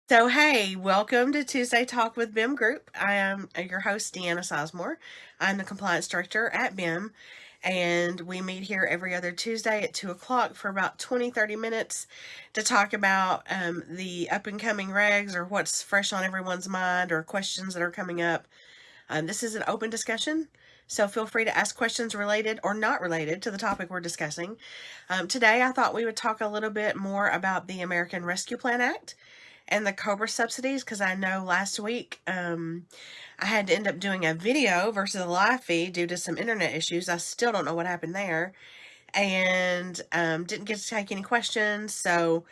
So, hey, welcome to Tuesday Talk with Bim Group. I am your host, Deanna Sizemore. I'm the compliance director at Bim, and we meet here every other Tuesday at 2 o'clock for about 20-30 minutes to talk about the up and coming regs or what's fresh on everyone's mind or questions that are coming up. This is an open discussion, so feel free to ask questions related or not related to the topic we're discussing. Today, I thought we would talk a little bit more about the American Rescue Plan Act and the Cobra subsidies, because I know last week I had to end up doing a video versus a live feed due to some internet issues. I still don't know what happened there, and didn't get to take any questions. So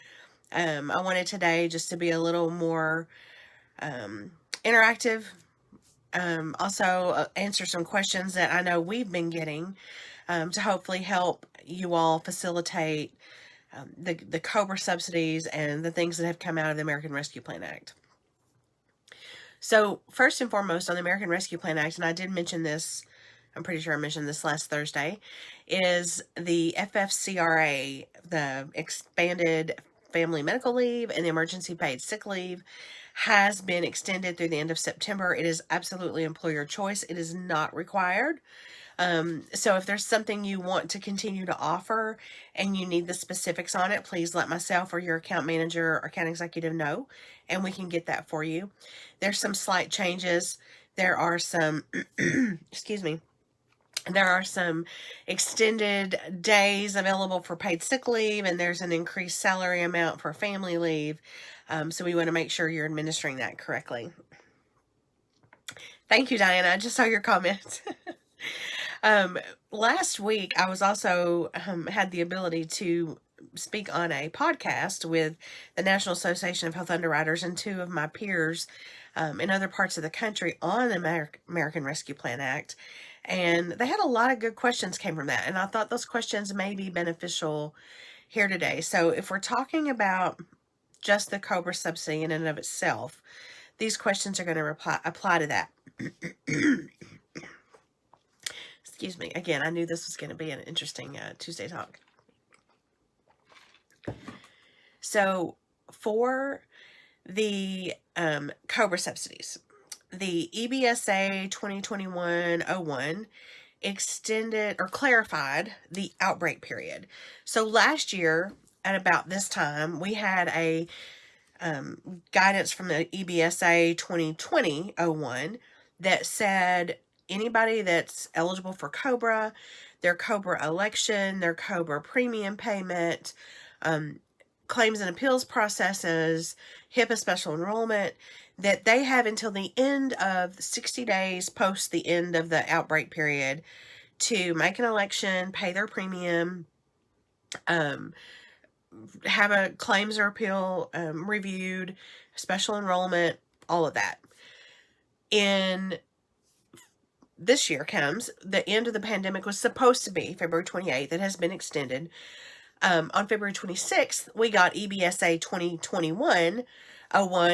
I wanted today just to be a little more interactive. Also, answer some questions that I know we've been getting to hopefully help you all facilitate the COBRA subsidies and the things that have come out of the American Rescue Plan Act. So first and foremost on the American Rescue Plan Act, and I did mention this, I'm pretty sure I mentioned this last Thursday, is the FFCRA, the Expanded Family Medical Leave and the Emergency Paid Sick Leave, has been extended through the end of September. It is absolutely employer choice. It is not required. So if there's something you want to continue to offer and you need the specifics on it, please let myself or your account manager or account executive know, and we can get that for you. There's some slight changes. There are some, excuse me, there are some extended days available for paid sick leave, and there's an increased salary amount for family leave. So we want to make sure you're administering that correctly. Thank you, Diana. I just saw your comment. Last week, I was also had the ability to speak on a podcast with the National Association of Health Underwriters and two of my peers in other parts of the country on the American Rescue Plan Act. And they had a lot of good questions came from that. And I thought those questions may be beneficial here today. So if we're talking about just the COBRA subsidy in and of itself, these questions are going to apply to that. Excuse me. Again, I knew this was going to be an interesting Tuesday talk. So for the COBRA subsidies, the EBSA 2021-01 extended or clarified the outbreak period. So last year at about this time, we had a guidance from the EBSA 2020-01 that said anybody that's eligible for COBRA, their COBRA election, their COBRA premium payment, claims and appeals processes, HIPAA special enrollment, that they have until the end of 60 days post the end of the outbreak period to make an election, pay their premium, have a claims or appeal reviewed, special enrollment, all of that. In this year comes, the end of the pandemic was supposed to be February 28th. It has been extended. On February 26th, we got EBSA 2021-01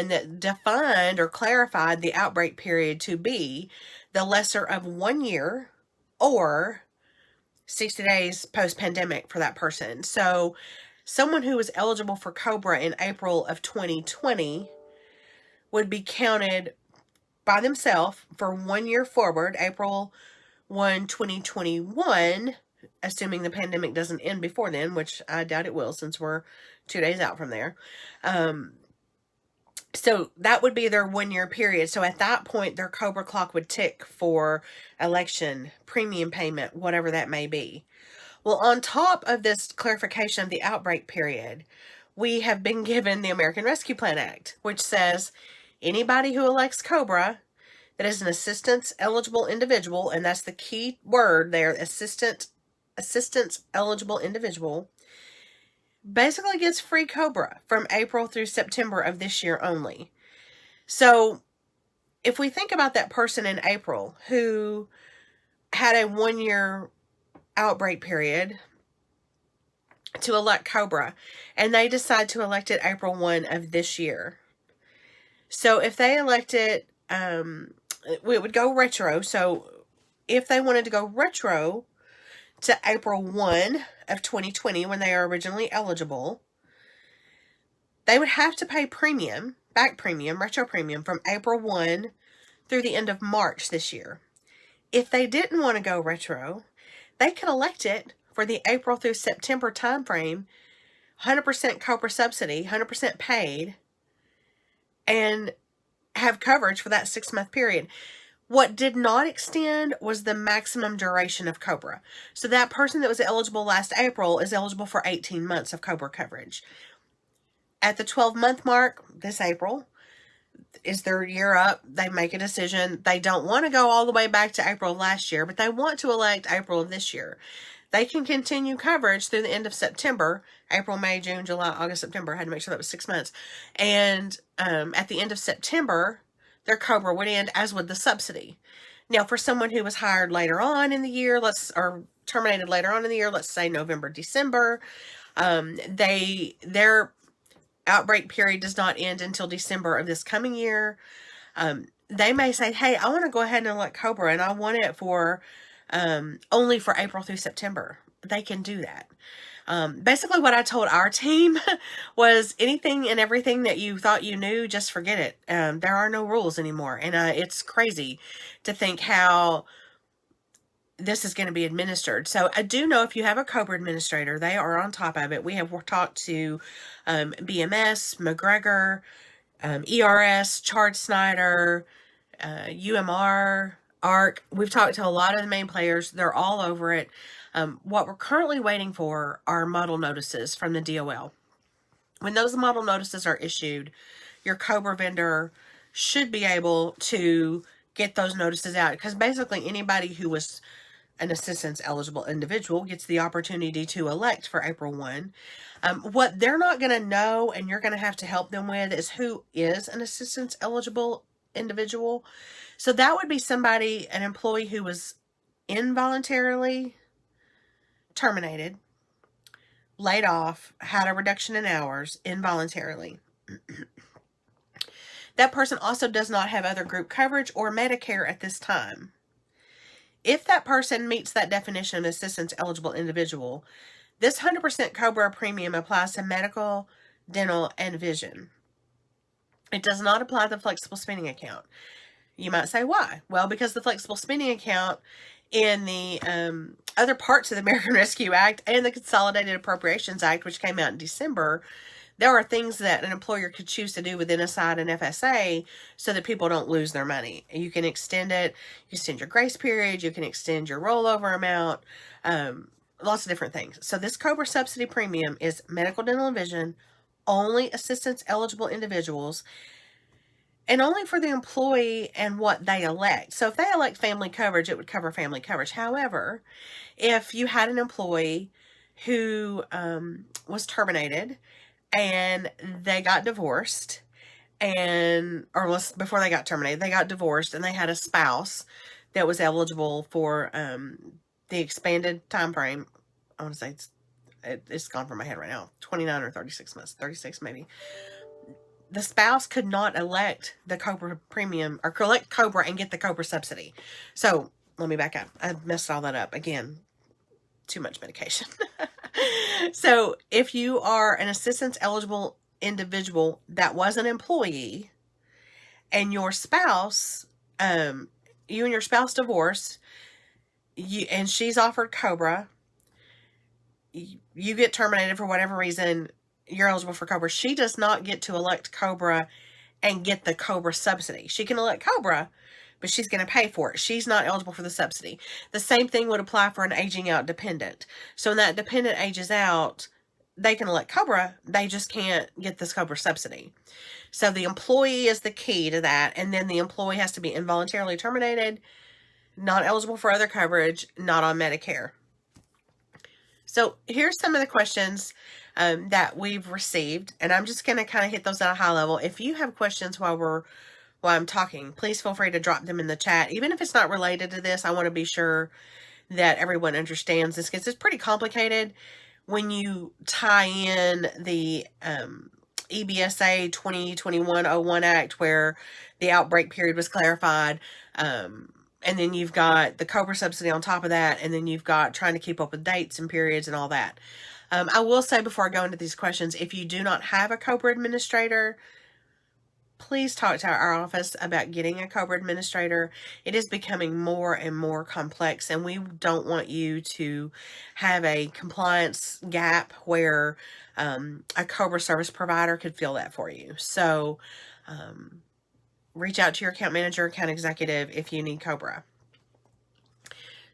that defined or clarified the outbreak period to be the lesser of 1 year or 60 days post-pandemic for that person. So someone who was eligible for COBRA in April of 2020 would be counted by themselves for 1 year forward, April 1, 2021, assuming the pandemic doesn't end before then, which I doubt it will since we're 2 days out from there. So that would be their 1 year period. So at that point, their COBRA clock would tick for election, premium payment, whatever that may be. Well, on top of this clarification of the outbreak period, we have been given the American Rescue Plan Act, which says anybody who elects COBRA that is an assistance eligible individual, and that's the key word there, assistance eligible individual, basically gets free COBRA from April through September of this year only. So if we think about that person in April who had a 1 year outbreak period to elect COBRA, and they decide to elect it April 1 of this year. So if they elect it, it would go retro. So if they wanted to go retro to April 1 of 2020 when they are originally eligible, they would have to pay premium back premium, retro premium, from April 1 through the end of March this year. If they didn't want to go retro, they could elect it for the April through September time frame, 100% COBRA subsidy, 100% paid, and have coverage for that 6-month period. What did not extend was the maximum duration of COBRA. So that person that was eligible last April is eligible for 18 months of COBRA coverage. At the 12-month mark, this April, is their year up. They make a decision. They don't want to go all the way back to April of last year, but they want to elect April of this year. They can continue coverage through the end of September, April, May, June, July, August, September. I had to make sure that was 6 months. And at the end of September, their COBRA would end, as would the subsidy. Now, for someone who was hired later on in the year, or terminated later on in the year, let's say November, December, their outbreak period does not end until December of this coming year. They may say, hey, I want to go ahead and elect COBRA, and I want it for only for April through September. They can do that. Basically what I told our team was, anything and everything that you thought you knew, just forget it. There are no rules anymore. And it's crazy to think how this is going to be administered. So I do know if you have a COBRA administrator, they are on top of it. We have talked to BMS, McGregor, ERS, Chard Snyder, UMR, ARC. We've talked to a lot of the main players. They're all over it. What we're currently waiting for are model notices from the DOL. When those model notices are issued, your COBRA vendor should be able to get those notices out, because basically anybody who was an assistance eligible individual gets the opportunity to elect for April 1. What they're not going to know, and you're going to have to help them with, is who is an assistance eligible individual. So that would be somebody, an employee who was involuntarily terminated, laid off, had a reduction in hours involuntarily. That person also does not have other group coverage or Medicare at this time. If that person meets that definition of assistance eligible individual, this 100% COBRA premium applies to medical, dental, and vision. It does not apply to the flexible spending account. You might say, why? Well, because the flexible spending account in the other parts of the American Rescue Act and the Consolidated Appropriations Act, which came out in December, there are things that an employer could choose to do within aside an FSA so that people don't lose their money. You can extend it, you extend your grace period, you can extend your rollover amount, lots of different things. So this COBRA subsidy premium is medical, dental, and vision, only assistance eligible individuals, and only for the employee and what they elect. So if they elect family coverage, it would cover family coverage. However, if you had an employee who was terminated and they got divorced, before they got terminated, they got divorced, and they had a spouse that was eligible for the expanded time frame. I want to say it's gone from my head right now, 29 or 36 months, 36 maybe. The spouse could not elect the COBRA premium, or collect COBRA and get the COBRA subsidy. So let me back up. I messed all that up again. Too much medication. So if you are an assistance eligible individual that was an employee, and your spouse, you and your spouse divorced, and she's offered COBRA, you get terminated for whatever reason, you're eligible for COBRA. She does not get to elect COBRA and get the COBRA subsidy. She can elect COBRA, but she's going to pay for it. She's not eligible for the subsidy. The same thing would apply for an aging out dependent. So when that dependent ages out, they can elect COBRA, they just can't get this COBRA subsidy. So the employee is the key to that, and then the employee has to be involuntarily terminated, not eligible for other coverage, not on Medicare. So here's some of the questions that we've received, and I'm just going to kind of hit those at a high level. If you have questions while I'm talking, please feel free to drop them in the chat. Even if it's not related to this, I want to be sure that everyone understands this, because it's pretty complicated when you tie in the EBSA 2021-01 Act, where the outbreak period was clarified, and then you've got the COBRA subsidy on top of that, and then you've got trying to keep up with dates and periods and all that. I will say before I go into these questions, if you do not have a COBRA administrator, please talk to our office about getting a COBRA administrator. It is becoming more and more complex, and we don't want you to have a compliance gap where a COBRA service provider could fill that for you. So reach out to your account manager, account executive if you need COBRA.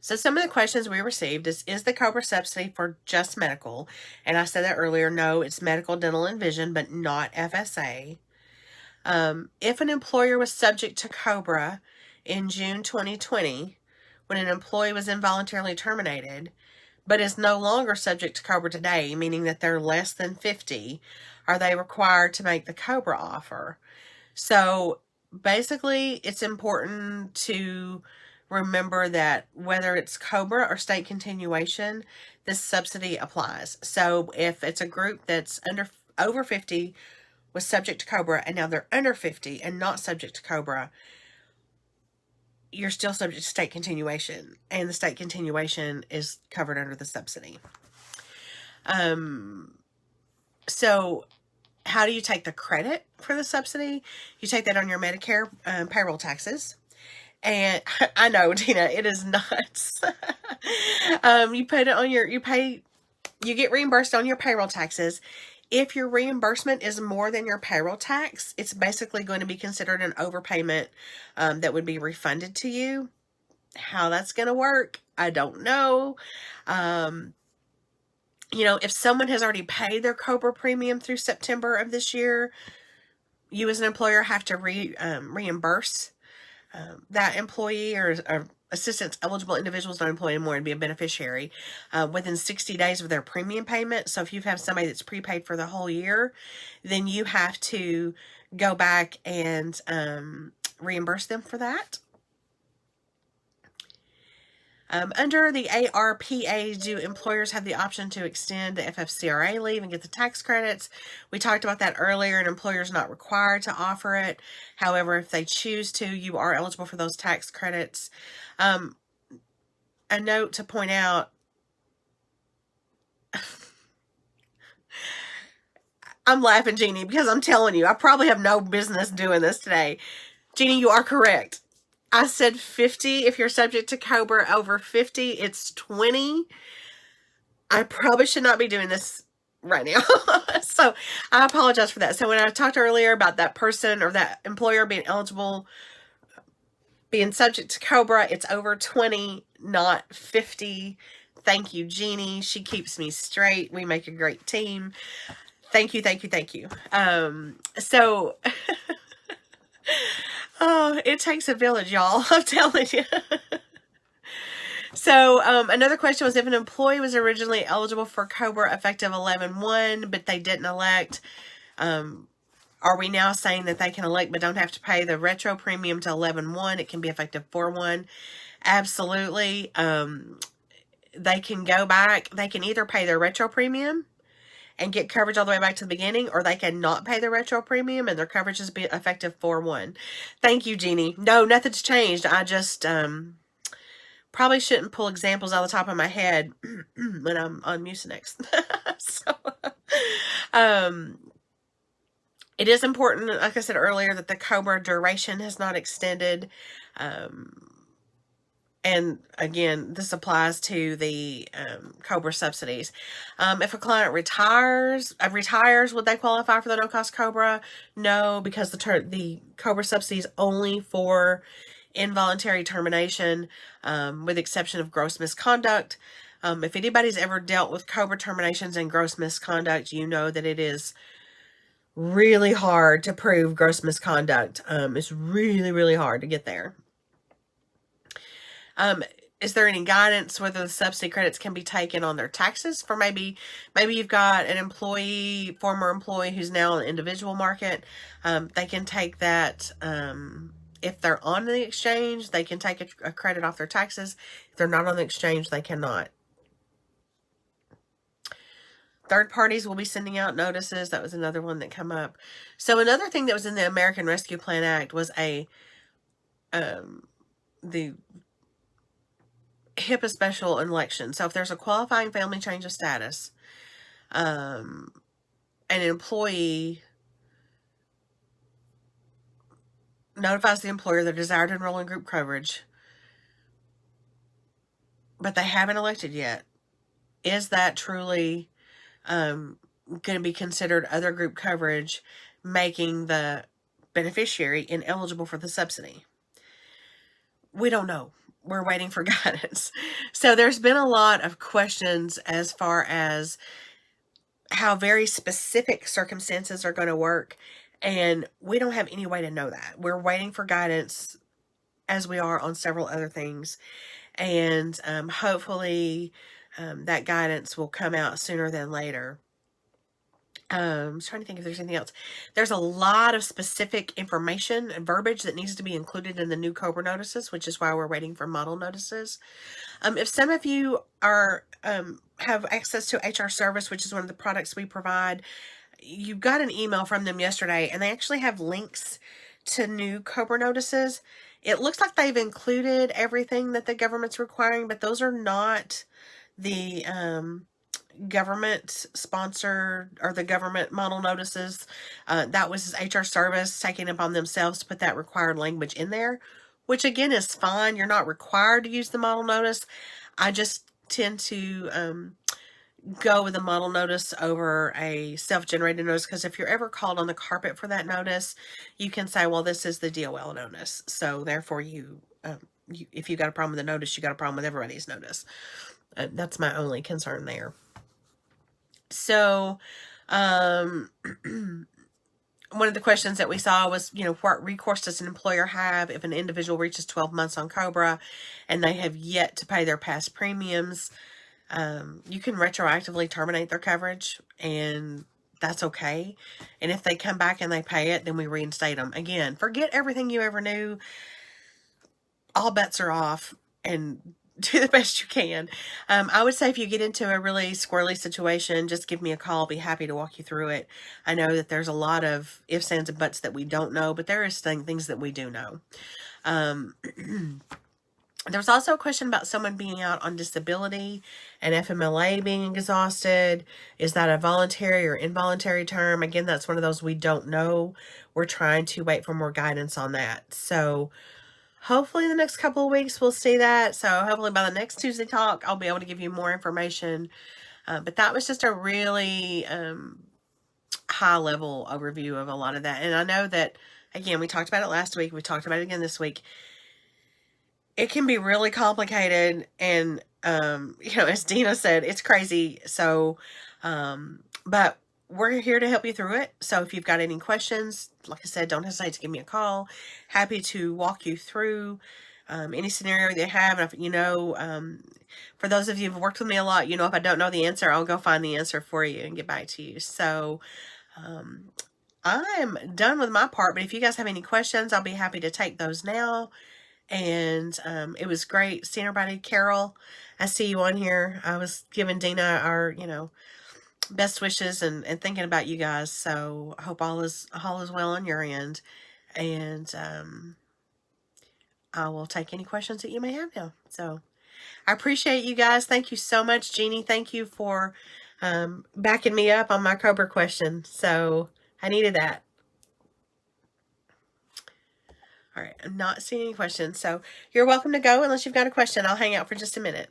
So some of the questions we received is the COBRA subsidy for just medical? And I said that earlier. No, it's medical, dental, and vision, but not FSA. If an employer was subject to COBRA in June 2020, when an employee was involuntarily terminated, but is no longer subject to COBRA today, meaning that they're less than 50, are they required to make the COBRA offer? So basically, it's important to remember that whether it's COBRA or state continuation, this subsidy applies. So if it's a group that's over 50 was subject to COBRA and now they're under 50 and not subject to COBRA, you're still subject to state continuation, and the state continuation is covered under the subsidy. So how do you take the credit for the subsidy? You take that on your Medicare payroll taxes. And I know, Tina, it is nuts. You put it on you get reimbursed on your payroll taxes. If your reimbursement is more than your payroll tax, it's basically going to be considered an overpayment that would be refunded to you. How that's going to work, I don't know. If someone has already paid their COBRA premium through September of this year, you as an employer have to reimburse that employee or assistance eligible individuals not employed anymore and be a beneficiary within 60 days of their premium payment. So if you have somebody that's prepaid for the whole year, then you have to go back and reimburse them for that. Under the ARPA, do employers have the option to extend the FFCRA leave and get the tax credits? We talked about that earlier. An employer is not required to offer it. However, if they choose to, you are eligible for those tax credits. A note to point out, I'm laughing, Jeannie, because I'm telling you, I probably have no business doing this today. Jeannie, you are correct. I said 50. If you're subject to COBRA over 50, it's 20. I probably should not be doing this right now. So I apologize for that. So when I talked earlier about that person or that employer being eligible, being subject to COBRA, it's over 20, not 50. Thank you, Jeannie. She keeps me straight. We make a great team. Thank you, thank you, thank you. So... Oh, it takes a village, y'all. I'm telling you. So, another question was, if an employee was originally eligible for COBRA effective 11/1, but they didn't elect, are we now saying that they can elect but don't have to pay the retro premium to 11/1? It can be effective 4/1. Absolutely. They can go back. They can either pay their retro premium and get coverage all the way back to the beginning, or they can not pay the retro premium and their coverage is be effective 4/1. Thank you, Jeannie. No, nothing's changed. I just probably shouldn't pull examples out of the top of my head when I'm on Mucinex. So, it is important, like I said earlier, that the COBRA duration has not extended. And again, this applies to the COBRA subsidies. If a client retires, would they qualify for the no-cost COBRA? No, because the COBRA subsidy is only for involuntary termination, with the exception of gross misconduct. If anybody's ever dealt with COBRA terminations and gross misconduct, you know that it is really hard to prove gross misconduct. It's really, really hard to get there. Is there any guidance whether the subsidy credits can be taken on their taxes for maybe you've got an former employee who's now in the individual market. They can take that, if they're on the exchange, they can take a credit off their taxes. If they're not on the exchange, they cannot. Third parties will be sending out notices. That was another one that came up. So another thing that was in the American Rescue Plan Act was the HIPAA special election. So if there's a qualifying family change of status, an employee notifies the employer their desire to enroll in group coverage, but they haven't elected yet, is that truly going to be considered other group coverage, making the beneficiary ineligible for the subsidy? We don't know. We're waiting for guidance. So there's been a lot of questions as far as how very specific circumstances are going to work, and we don't have any way to know that. We're waiting for guidance, as we are on several other things, and hopefully that guidance will come out sooner than later. I'm trying to think if there's anything else. There's a lot of specific information and verbiage that needs to be included in the new COBRA notices, which is why we're waiting for model notices. If some of you are have access to HR Service, which is one of the products we provide, you got an email from them yesterday, and they actually have links to new COBRA notices. It looks like they've included everything that the government's requiring, but those are not the government sponsored or the government model notices. That was HR Service taking it upon themselves to put that required language in there, which again is fine. You're not required to use the model notice. I just tend to go with a model notice over a self-generated notice, because if you're ever called on the carpet for that notice, you can say, well, this is the DOL notice, so therefore if you got a problem with the notice, you got a problem with everybody's notice. That's my only concern there. So one of the questions that we saw was, what recourse does an employer have if an individual reaches 12 months on COBRA and they have yet to pay their past premiums? You can retroactively terminate their coverage, and that's okay. And if they come back and they pay it, then we reinstate them. Again, forget everything you ever knew. All bets are off, and do the best you can. I would say if you get into a really squirrely situation, just give me a call. I'll be happy to walk you through it. I know that there's a lot of ifs, ands, and buts that we don't know, but there is things that we do know. There was also a question about someone being out on disability and FMLA being exhausted. Is that a voluntary or involuntary term? Again, that's one of those we don't know. We're trying to wait for more guidance on that. So hopefully in the next couple of weeks we'll see that. So hopefully by the next Tuesday talk, I'll be able to give you more information. But that was just a really high level overview of a lot of that. And I know that, again, we talked about it last week. We talked about it again this week. It can be really complicated, and as Dina said, it's crazy. So but we're here to help you through it. So if you've got any questions, like I said, don't hesitate to give me a call. Happy to walk you through any scenario that you have. And if for those of you who've worked with me a lot, if I don't know the answer, I'll go find the answer for you and get back to you. So I'm done with my part, but if you guys have any questions, I'll be happy to take those now. And it was great seeing everybody. Carol, I see you on here. I was giving Dina our, best wishes and thinking about you guys. So I hope all is well on your end. And I will take any questions that you may have now. So I appreciate you guys. Thank you so much, Jeannie. Thank you for backing me up on my COBRA question. So I needed that. All right, I'm not seeing any questions, so you're welcome to go unless you've got a question. I'll hang out for just a minute.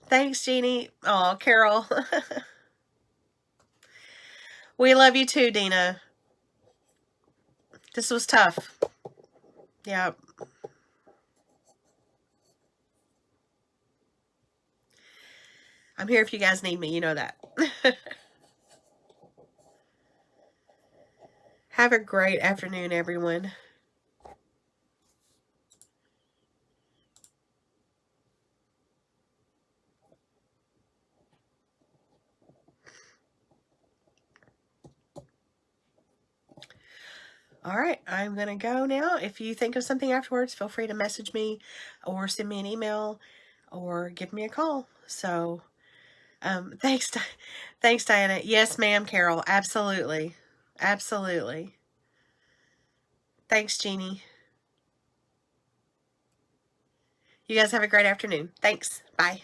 Thanks, Jeannie. Oh, Carol. We love you too, Dina. This was tough. Yeah. I'm here if you guys need me. You know that. Have a great afternoon, everyone. All right, I'm going to go now. If you think of something afterwards, feel free to message me or send me an email or give me a call. So, thanks, Diana. Yes, ma'am, Carol. Absolutely. Absolutely. Thanks, Jeannie. You guys have a great afternoon. Thanks. Bye.